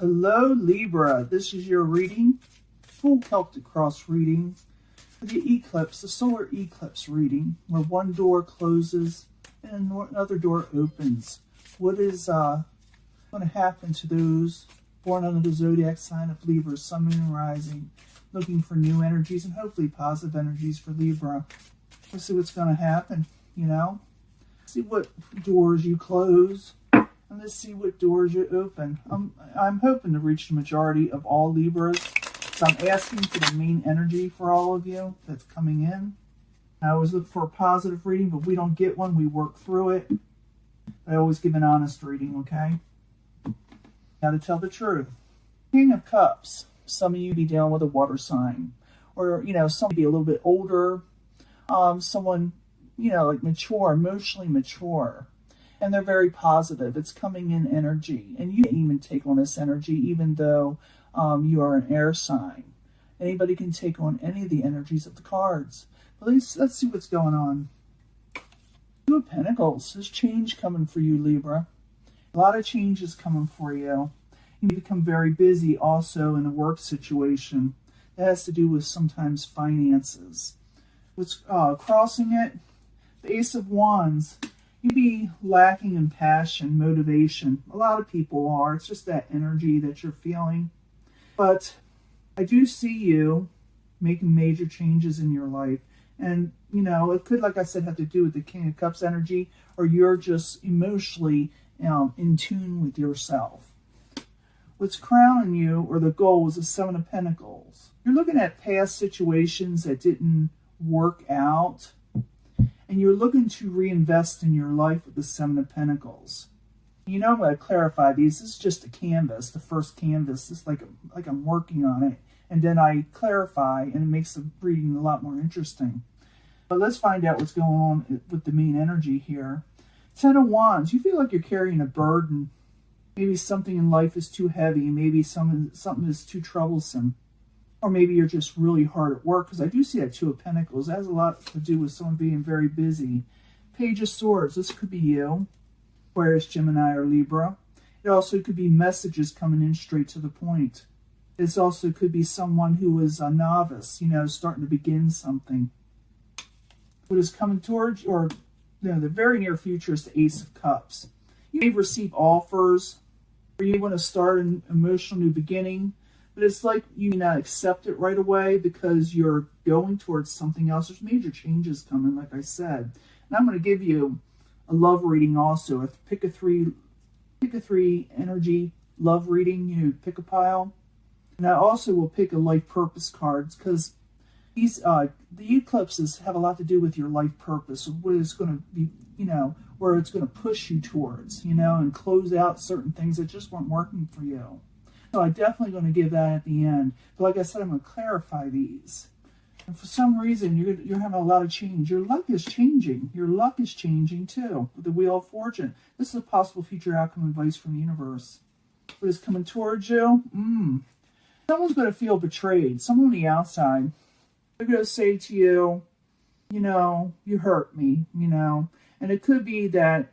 Hello, Libra. This is your reading, full health across reading for the eclipse, the solar eclipse reading, where one door closes and another door opens. What is going to happen to those born under the zodiac sign of Libra, Sun, Moon, and Rising, looking for new energies and hopefully positive energies for Libra? Let's see what's going to happen, you know? See what doors you close. And let's see what doors you open. I'm hoping to reach the majority of all Libras. So I'm asking for the main energy for all of you that's coming in. I always look for a positive reading, but if we don't get one, we work through it. I always give an honest reading, okay? Now to tell the truth. King of Cups. Some of you be dealing with a water sign. Or, you know, some be a little bit older. Someone, you know, like mature, emotionally mature. And they're very positive. It's coming in energy. And you can even take on this energy even though you are an air sign. Anybody can take on any of the energies of the cards. But let's see what's going on. Two of Pentacles. There's change coming for you, Libra. A lot of changes coming for you. You become very busy also in a work situation. That has to do with sometimes finances. What's crossing it? The Ace of Wands. You'd be lacking in passion, motivation. A lot of people are. It's just that energy that you're feeling. But I do see you making major changes in your life. And, you know, it could, like I said, have to do with the King of Cups energy, or you're just emotionally in tune with yourself. What's crowning you, or the goal, is the Seven of Pentacles. You're looking at past situations that didn't work out. And you're looking to reinvest in your life with the Seven of Pentacles. You know, I'm going to clarify these. This is just a canvas, the first canvas. It's like I'm working on it. And then I clarify, and it makes the reading a lot more interesting. But let's find out what's going on with the main energy here. Ten of Wands. You feel like you're carrying a burden. Maybe something in life is too heavy. Maybe something is too troublesome. Or maybe you're just really hard at work, because I do see that Two of Pentacles. That has a lot to do with someone being very busy. Page of Swords. This could be you, Aquarius, Gemini, or Libra. It also could be messages coming in straight to the point. This also could be someone who is a novice, you know, starting to begin something. What is coming towards, or you know, the very near future, is the Ace of Cups. You may receive offers, or you want to start an emotional new beginning. But it's like you may not accept it right away because you're going towards something else. There's major changes coming, like I said. And I'm going to give you a love reading also. Pick a three energy love reading. You know, pick a pile. And I also will pick a life purpose cards, because these the eclipses have a lot to do with your life purpose, what it's going to be, you know, where it's going to push you towards, you know, and close out certain things that just weren't working for you. So I'm definitely going to give that at the end. But like I said, I'm going to clarify these. And for some reason, you're having a lot of change. Your luck is changing. Your luck is changing too, with the Wheel of Fortune. This is a possible future outcome advice from the universe. What is coming towards you? Someone's going to feel betrayed. Someone on the outside. They're going to say to you, you know, you hurt me, you know. And it could be that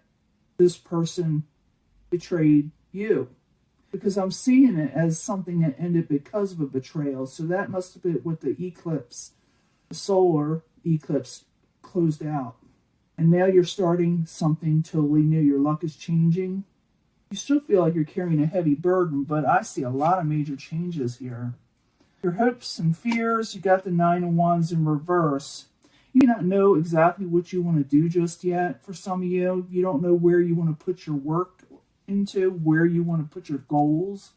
this person betrayed you. Because I'm seeing it as something that ended because of a betrayal. So that must have been what the eclipse, the solar eclipse, closed out. And now you're starting something totally new. Your luck is changing. You still feel like you're carrying a heavy burden, but I see a lot of major changes here. Your hopes and fears, you got the Nine of Wands in reverse. You may not know exactly what you want to do just yet. For some of you, you don't know where you want to put your work into, where you want to put your goals.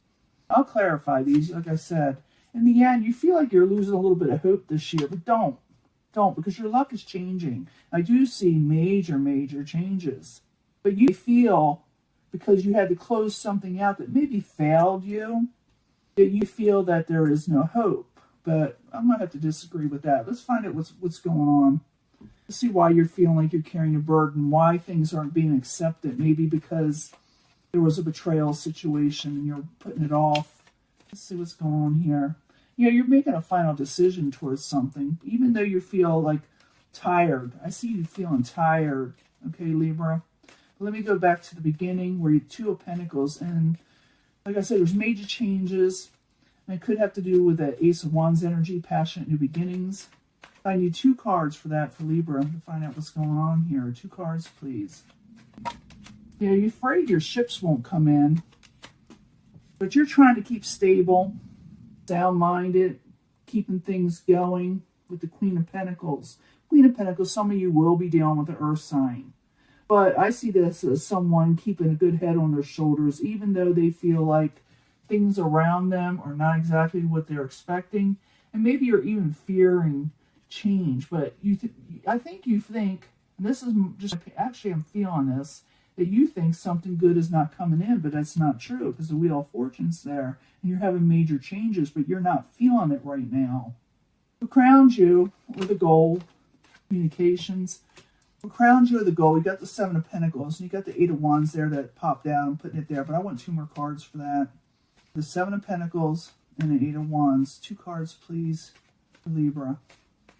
I'll clarify these, like I said. In the end, you feel like you're losing a little bit of hope this year, but don't, because your luck is changing. I do see major changes. But you feel, because you had to close something out that maybe failed you, that you feel that there is no hope. But I'm going to have to disagree with that. Let's find out what's going on. Let's see why you're feeling like you're carrying a burden, why things aren't being accepted. Maybe because there was a betrayal situation and you're putting it off. Let's see what's going on here. Yeah, you're making a final decision towards something, even though you feel like tired. I see you feeling tired. Okay, Libra. Let me go back to the beginning where you Two of Pentacles, and Like I said, there's major changes. And it could have to do with the Ace of Wands energy, passionate new beginnings. I need 2 cards for that for Libra to find out what's going on here. 2 cards, please. Yeah, you're afraid your ships won't come in. But you're trying to keep stable, sound-minded, keeping things going with the Queen of Pentacles. Queen of Pentacles, some of you will be dealing with the Earth sign. But I see this as someone keeping a good head on their shoulders, even though they feel like things around them are not exactly what they're expecting. And maybe you're even fearing change. But I think you think, and this is just, actually I'm feeling this, that you think something good is not coming in, but that's not true because the Wheel of Fortune's there and you're having major changes, but you're not feeling it right now. What crowns you with the gold, communications. What crowns you with the gold, you got the 7 of Pentacles and you got the 8 of Wands there that popped down. I'm putting it there, but I want 2 more cards for that. The 7 of Pentacles and the 8 of Wands. 2 cards, please, for Libra.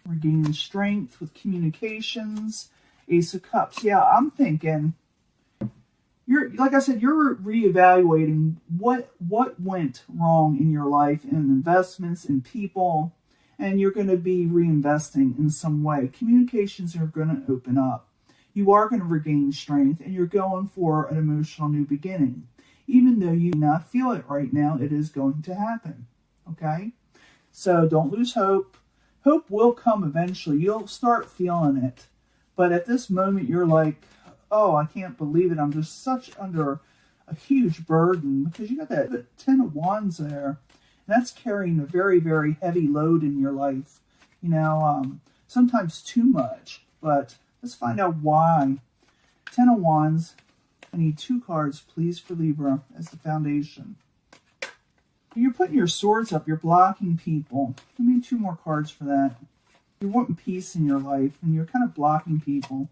Regaining strength with communications. Ace of Cups. Yeah, I'm thinking, like I said, you're reevaluating what went wrong in your life, in investments, in people, and you're going to be reinvesting in some way. Communications are going to open up. You are going to regain strength, and you're going for an emotional new beginning. Even though you may not feel it right now, it is going to happen, okay? So don't lose hope. Hope will come eventually. You'll start feeling it. But at this moment, you're like, oh, I can't believe it. I'm just under a huge burden because you got that 10 of Wands there. And that's carrying a very, very heavy load in your life. You know, sometimes too much. But let's find out why. 10 of Wands. I need 2 cards, please, for Libra as the foundation. You're putting your swords up. You're blocking people. Give me 2 more cards for that. You're wanting peace in your life, and you're kind of blocking people.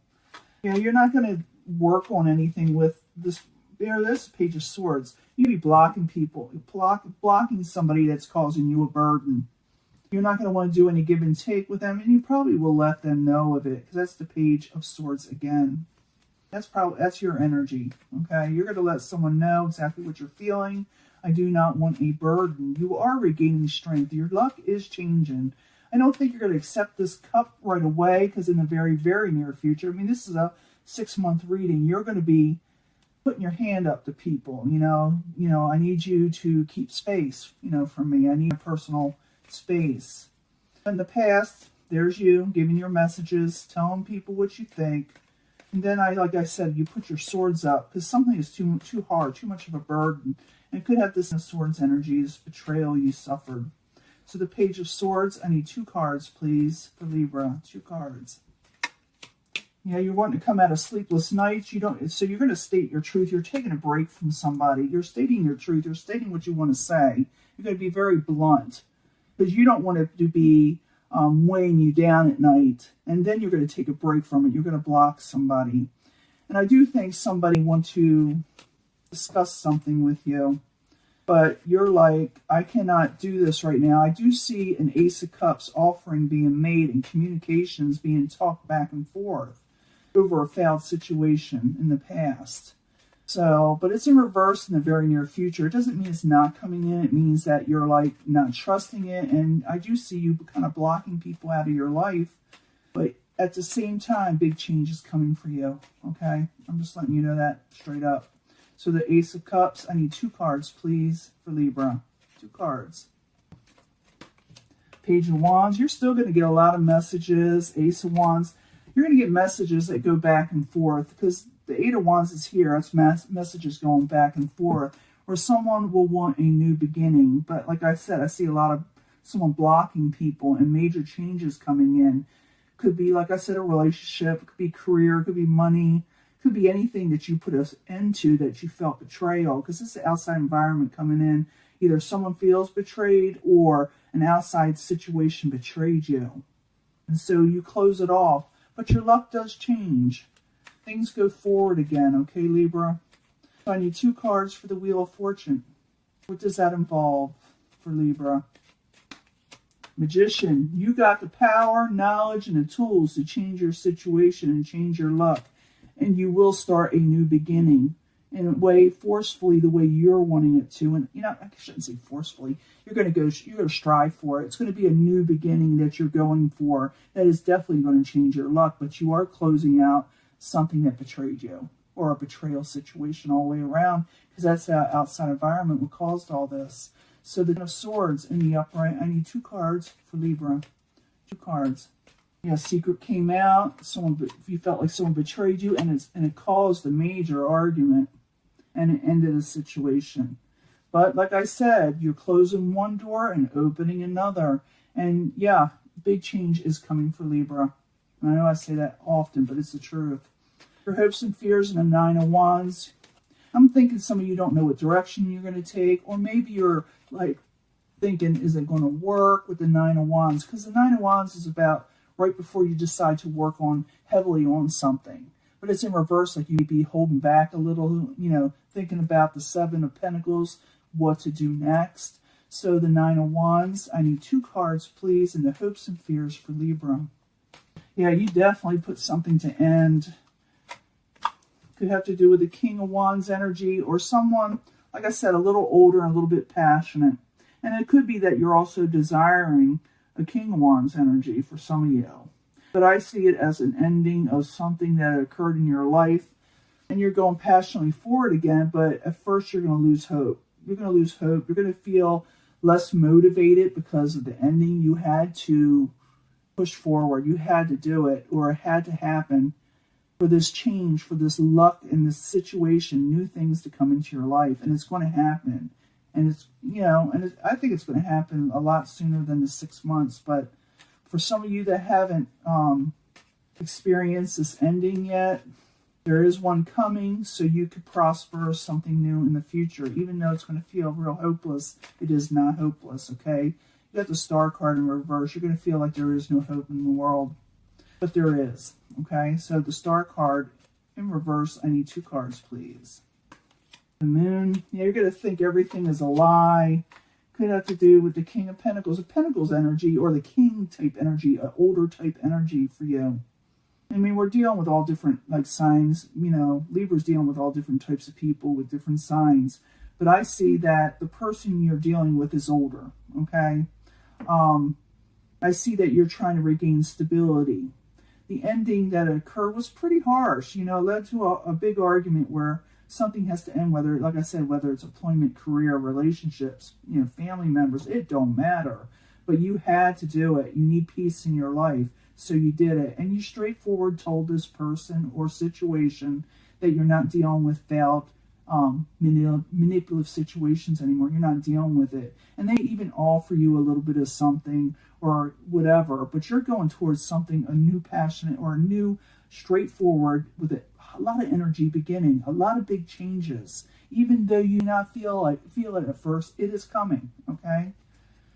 Yeah, you're not going to work on anything with this. This Page of Swords. You'd be blocking people. You're blocking somebody that's causing you a burden. You're not going to want to do any give and take with them, and you probably will let them know of it, because that's the Page of Swords again. That's your energy, okay? You're going to let someone know exactly what you're feeling. I do not want a burden. You are regaining strength. Your luck is changing. I don't think you're going to accept this cup right away, because in the very, very near future, I mean, this is a 6-month reading. You're going to be putting your hand up to people, you know, I need you to keep space, from me. I need personal space. In the past, there's you giving your messages, telling people what you think. And then, like I said, you put your swords up because something is too hard, too much of a burden. And it could have this swords energy, this betrayal you suffered. So the Page of Swords, I need 2 cards, please, for Libra. 2 cards. Yeah, you're wanting to come out of sleepless nights. So you're going to state your truth. You're taking a break from somebody. You're stating your truth. You're stating what you want to say. You're going to be very blunt because you don't want it to be weighing you down at night, and then you're going to take a break from it. You're going to block somebody. And I do think somebody wants to discuss something with you, but you're like, I cannot do this right now. I do see an Ace of Cups offering being made and communications being talked back and forth over a failed situation in the past. So, but it's in reverse in the very near future. It doesn't mean it's not coming in. It means that you're like not trusting it. And I do see you kind of blocking people out of your life. But at the same time, big change is coming for you. Okay? I'm just letting you know that straight up. So the Ace of Cups, I need 2 cards, please, for Libra. 2 cards. Page of Wands, you're still going to get a lot of messages. Ace of Wands, you're going to get messages that go back and forth because the 8 of Wands is here. That's messages going back and forth. Or someone will want a new beginning. But like I said, I see a lot of someone blocking people and major changes coming in. Could be, like I said, a relationship. It could be career. It could be money. It could be anything that you put us into that you felt betrayal. Because this is the outside environment coming in. Either someone feels betrayed or an outside situation betrayed you. And so you close it off. But your luck does change. Things go forward again, okay, Libra? So I need 2 cards for the Wheel of Fortune. What does that involve for Libra? Magician, you got the power, knowledge, and the tools to change your situation and change your luck. And you will start a new beginning. in a way, forcefully, the way you're wanting it to. And, I shouldn't say forcefully. You're going to strive for it. It's going to be a new beginning that you're going for that is definitely going to change your luck. But you are closing out something that betrayed you, or a betrayal situation all the way around, because that's the outside environment what caused all this. So the Ten of Swords in the upright, I need 2 cards for Libra. 2 cards. Yeah, secret came out. You felt like someone betrayed you, and it caused a major argument, and it ended a situation. But like I said, you're closing one door and opening another. And yeah, big change is coming for Libra. And I know I say that often, but it's the truth. Your hopes and fears and the 9 of Wands. I'm thinking some of you don't know what direction you're going to take, or maybe you're like thinking, is it going to work with the 9 of Wands? Because the 9 of Wands is about right before you decide to work heavily on something. But it's in reverse, like you'd be holding back a little, thinking about the 7 of Pentacles, what to do next. So the 9 of Wands, I need 2 cards, please, and the hopes and fears for Libra. Yeah, you definitely put something to end. Could have to do with the King of Wands energy, or someone, like I said, a little older and a little bit passionate. And it could be that you're also desiring a King of Wands energy for some of you. But I see it as an ending of something that occurred in your life, and you're going passionately forward again, but at first you're going to lose hope. You're going to lose hope. You're going to feel less motivated because of the ending. You had to push forward. You had to do it, or it had to happen for this change, for this luck in this situation, new things to come into your life, and it's going to happen. And it's, I think it's going to happen a lot sooner than the 6 months. But for some of you that haven't experienced this ending yet, there is one coming, so you could prosper something new in the future. Even though it's going to feel real hopeless, it is not hopeless, okay? You got the Star card in reverse. You're going to feel like there is no hope in the world. But there is, okay? So the Star card in reverse, I need 2 cards, please. The Moon, yeah, you're going to think everything is a lie. Could have to do with the King of Pentacles, a Pentacles energy, or the King type energy, an older type energy for you. I mean, we're dealing with all different signs. Libra's dealing with all different types of people with different signs. But I see that the person you're dealing with is older, okay? I see that you're trying to regain stability. The ending that occurred was pretty harsh. It led to a big argument where something has to end, whether, like I said, whether it's employment, career, relationships, family members, it don't matter. But you had to do it. You need peace in your life, so you did it. And you straightforward told this person or situation that you're not dealing with failed manipulative situations anymore. You're not dealing with it. And they even offer you a little bit of something or whatever, but you're going towards something, a new passionate or a new straightforward with a lot of energy beginning, a lot of big changes. Even though you not feel it at first, it is coming, okay?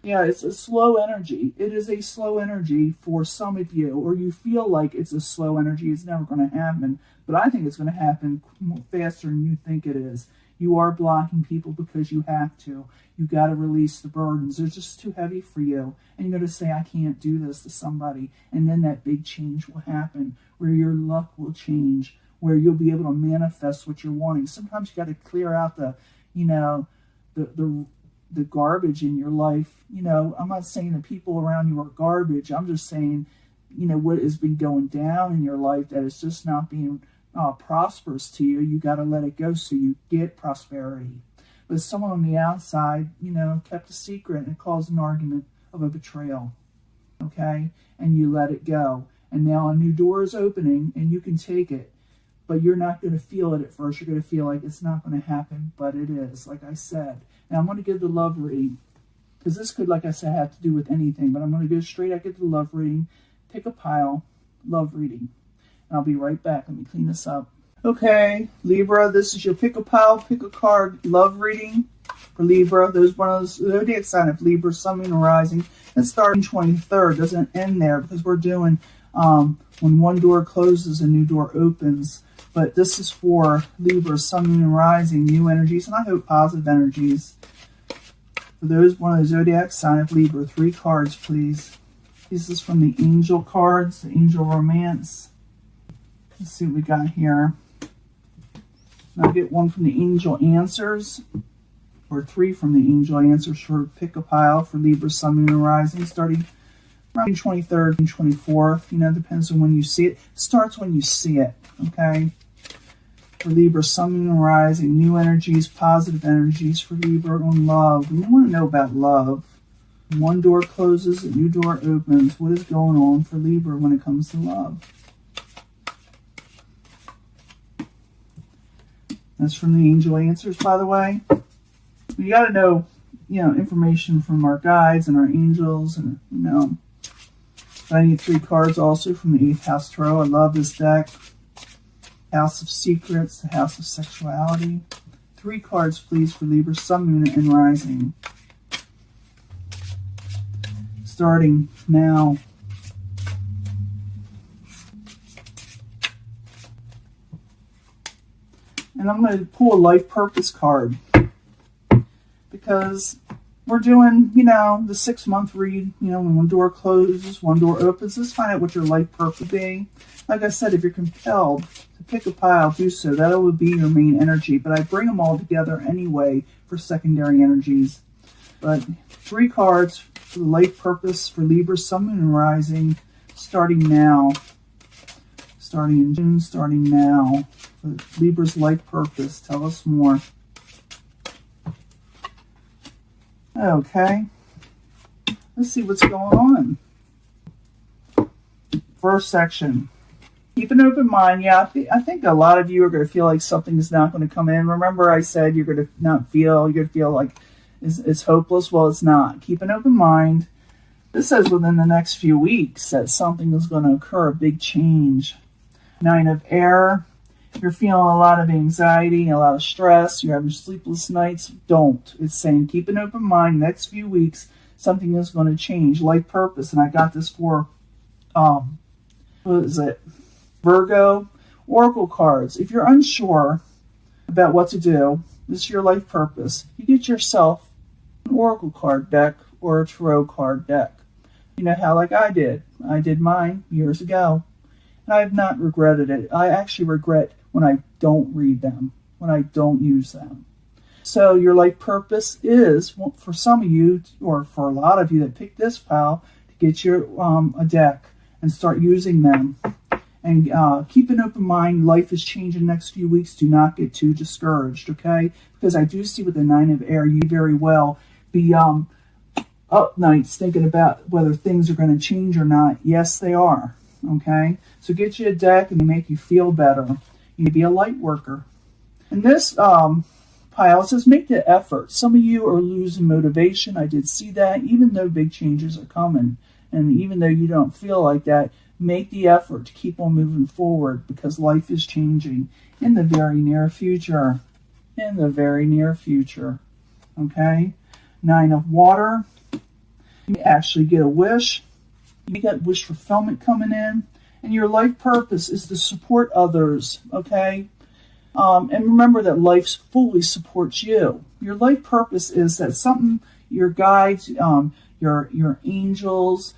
Yeah, it's a slow energy. It is a slow energy for some of you, or you feel like it's a slow energy. It's never going to happen, but I think it's going to happen faster than you think it is. You are blocking people because you have to. You got to release the burdens. They're just too heavy for you. And you're going to say, I can't do this to somebody. And then that big change will happen where your luck will change, where you'll be able to manifest what you're wanting. Sometimes you got to clear out the garbage in your life. I'm not saying the people around you are garbage. I'm just saying, what has been going down in your life that is just not being prosperous to you. You got to let it go so you get prosperity. But someone on the outside, kept a secret, and it caused an argument of a betrayal. Okay? And you let it go. And now a new door is opening, and you can take it. But you're not going to feel it at first. You're going to feel like it's not going to happen, but it is, like I said. Now I'm going to give the love reading, because this could, like I said, have to do with anything. But I'm going to go straight out, get the love reading, pick a pile, love reading. And I'll be right back. Let me clean this up. Okay, Libra, this is your pick a pile, pick a card, love reading for Libra. There's one of those zodiac sign of Libra, Sun, Moon, and Rising. It's starting 23rd. Doesn't end there, because we're doing when one door closes, a new door opens. But this is for Libra, Sun, Moon, and Rising, new energies, and I hope positive energies. For those, one of the zodiac sign of Libra, 3 cards, please. This is from the Angel cards, the Angel Romance. Let's see what we got here. I'll get one from the Angel Answers, or 3 from the Angel Answers for pick a pile for Libra, Sun, Moon, and Rising, starting around June 23rd and 24th. You know, depends on when you see it. It starts when you see it, okay? For Libra, Sun, Moon, and Rising, new energies, positive energies for Libra on love. We want to know about love. One door closes, a new door opens. What is going on for Libra when it comes to love? That's from the Angel Answers, by the way. You got to know, you know, information from our guides and our angels, and you know. I need 3 cards also from the 8th House Tarot. I love this deck. House of Secrets, the House of Sexuality. 3 cards, please, for Libra, Sun, Moon, and Rising. Starting now. And I'm going to pull a life purpose card because we're doing, you know, the 6-month read. You know, when one door closes, one door opens. Let's find out what your life purpose would be. Like I said, if you're compelled to pick a pile, do so. That would be your main energy. But I bring them all together anyway for secondary energies. But 3 cards for the life purpose for Libra, Sun, Moon, and Rising, starting now. Starting in June, starting now. Libra's life purpose. Tell us more. Okay. Let's see what's going on. First section. Keep an open mind. Yeah, I think a lot of you are going to feel like something is not going to come in. Remember I said you're going to not feel, you're going to feel like it's hopeless. Well, it's not. Keep an open mind. This says within the next few weeks that something is going to occur, a big change. 9 of Air. You're feeling a lot of anxiety, a lot of stress, you're having sleepless nights, don't. It's saying keep an open mind. Next few weeks, something is going to change. Life purpose, and I got this for, what is it? Virgo, Oracle cards. If you're unsure about what to do, this is your life purpose. You get yourself an Oracle card deck or a Tarot card deck. You know how, like I did. I did mine years ago. And I have not regretted it. I actually regret when I don't read them, when I don't use them. So your life purpose is, for some of you, or for a lot of you that pick this pile, to get your a deck and start using them. And keep an open mind. Life is changing the next few weeks. Do not get too discouraged, okay? Because I do see with the 9 of Air, you very well be up nights thinking about whether things are going to change or not. Yes, they are, okay? So get you a deck and make you feel better. You need to be a light worker. And this pile says make the effort. Some of you are losing motivation. I did see that, even though big changes are coming. And even though you don't feel like that, make the effort to keep on moving forward because life is changing in the very near future. In the very near future. Okay? 9 of Water. You actually get a wish. You get wish fulfillment coming in. And your life purpose is to support others, okay? And remember that life fully supports you. Your life purpose is that something, your guides, your angels,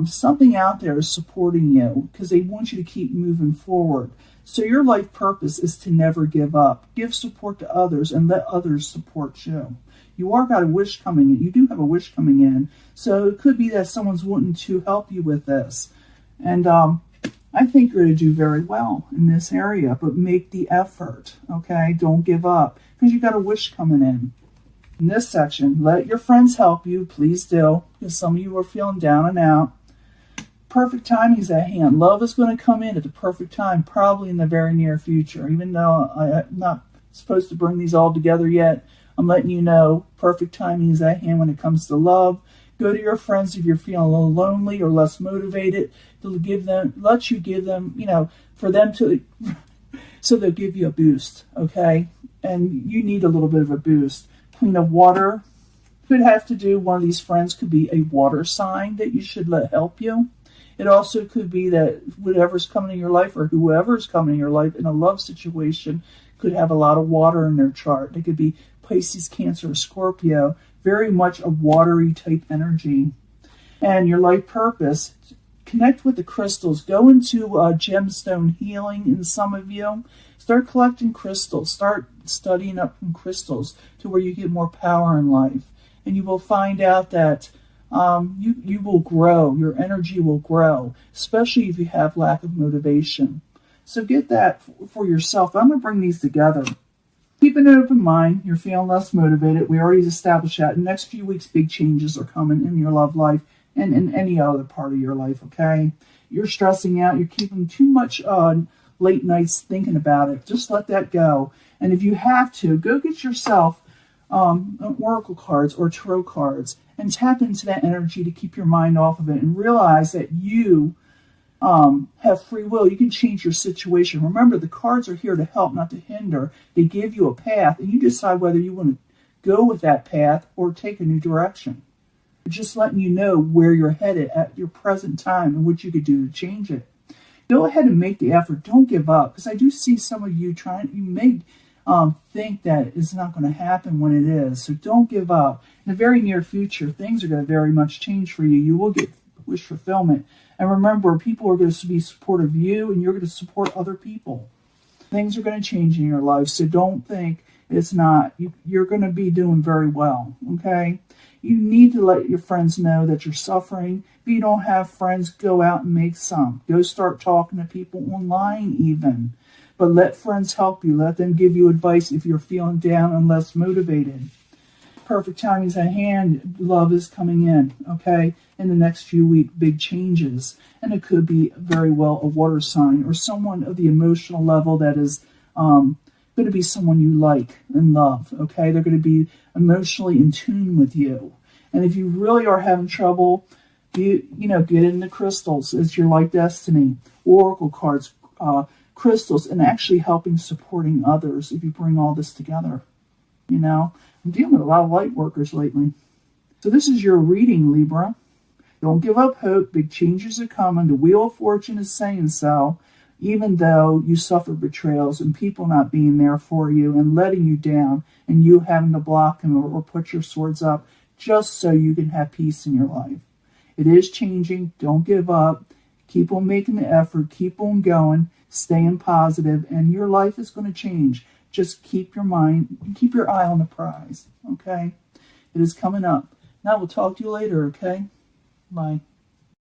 something out there is supporting you because they want you to keep moving forward. So your life purpose is to never give up. Give support to others and let others support you. You are got a wish coming in. You do have a wish coming in. So it could be that someone's wanting to help you with this. And I think you're going to do very well in this area, but make the effort, okay? Don't give up because you got a wish coming in. In this section, let your friends help you. Please do, because some of you are feeling down and out. Perfect timing is at hand. Love is going to come in at the perfect time, probably in the very near future. Even though I'm not supposed to bring these all together yet, I'm letting you know perfect timing is at hand when it comes to love. Go to your friends if you're feeling a little lonely or less motivated to let you give them, you know, for them to, so they'll give you a boost, okay? And you need a little bit of a boost. Queen of Water could have to do, one of these friends could be a water sign that you should let help you. It also could be that whatever's coming in your life or whoever's coming in your life in a love situation could have a lot of water in their chart. They could be Pisces, Cancer, or Scorpio. Very much a watery type energy. And your life purpose connect with the crystals. Go into gemstone healing in some of you. Start collecting crystals. Start studying up from crystals to where you get more power in life. And you will find out that you will grow. Your energy will grow, especially if you have lack of motivation. So get that for yourself. I'm going to bring these together. Keep an open mind. You're feeling less motivated. We already established that. In the next few weeks, big changes are coming in your love life and in any other part of your life, okay? You're stressing out. You're keeping too much late nights thinking about it. Just let that go. And if you have to, go get yourself oracle cards or tarot cards and tap into that energy to keep your mind off of it and realize that you have free will. You can change your situation. Remember, the cards are here to help, not to hinder. They give you a path, and you decide whether you want to go with that path or take a new direction. Just letting you know where you're headed at your present time and what you could do to change it. Go ahead and make the effort. Don't give up, because I do see some of you trying. You may think that it's not going to happen when it is. So don't give up. In the very near future, things are going to very much change for you. You will get wish fulfillment. And remember, people are going to be supportive of you, and you're going to support other people. Things are going to change in your life, so don't think it's not. You're going to be doing very well, okay? You need to let your friends know that you're suffering. If you don't have friends, go out and make some. Go start talking to people online even. But let friends help you. Let them give you advice if you're feeling down and less motivated. Perfect timing is at hand. Love is coming in, okay? In the next few weeks, big changes. And it could be very well a water sign or someone of the emotional level that is going to be someone you like and love, okay? They're going to be emotionally in tune with you. And if you really are having trouble, get into crystals. It's your life destiny. Oracle cards, crystals, and actually helping supporting others if you bring all this together. I'm dealing with a lot of light workers lately. So this is your reading, Libra. Don't give up hope. Big changes are coming. The Wheel of Fortune is saying so. Even though you suffer betrayals and people not being there for you and letting you down and you having to block them or put your swords up just so you can have peace in your life. It is changing. Don't give up. Keep on making the effort. Keep on going. Staying positive, and your life is going to change. Just keep your eye on the prize, okay? It is coming up. Now we'll talk to you later, okay? Bye.